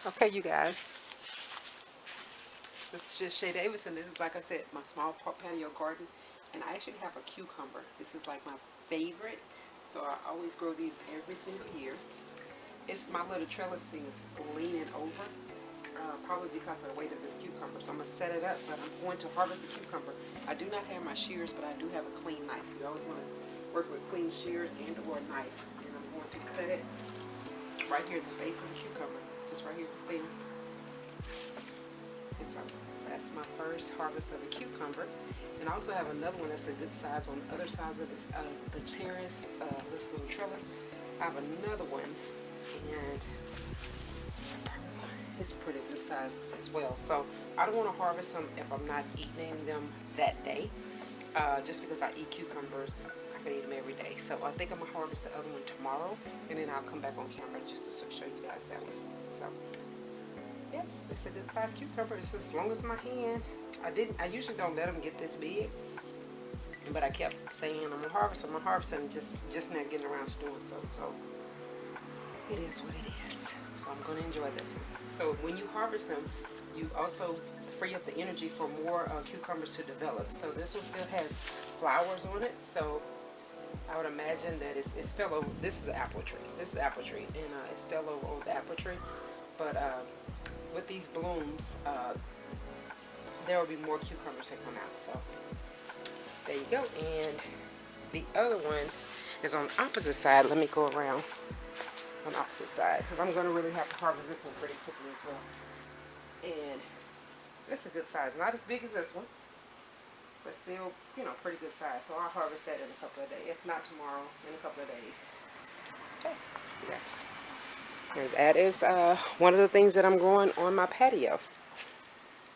Okay, you guys. This is just Shae Davidson. This is, like I said, my small patio garden. And I actually have a cucumber. This is like my favorite. So I always grow these every single year. It's my little trellis thing is leaning over. Probably because of the weight of this cucumber. So I'm going to set it up, but I'm going to harvest the cucumber. I do not have my shears, but I do have a clean knife. You always want to work with clean shears and or a knife. And I'm going to cut it right here at the base of the cucumber. Just right here at the stem. And so that's my first harvest of a cucumber. And I also have another one that's a good size on the other sides of this, the terrace, this little trellis. I have another one, and it's a pretty good size as well. So I don't want to harvest them if I'm not eating them that day. Just because I eat cucumbers, I can eat them every day. So I think I'm going to harvest the other one tomorrow, and then I'll come back on camera just to show you guys that one. So yeah, it's a good size cucumber. It's as long as my hand. I usually don't let them get this big, but I kept saying I'm gonna harvest, and just not getting around to doing so. So it is what it is. So I'm gonna enjoy this one. So when you harvest them, you also free up the energy for more cucumbers to develop. So this one still has flowers on it. So I would imagine that it's fell over. This is an apple tree. This is an apple tree, and it's fell over on the apple tree. But with these blooms, there will be more cucumbers that come out. So there you go. And the other one is on the opposite side. Let me go around on the opposite side, because I'm going to really have to harvest this one pretty quickly as well. And it's a good size. Not as big as this one, but still, pretty good size. So I'll harvest that in a couple of days. If not tomorrow, in a couple of days. Okay, you guys. And that is one of the things that I'm growing on my patio.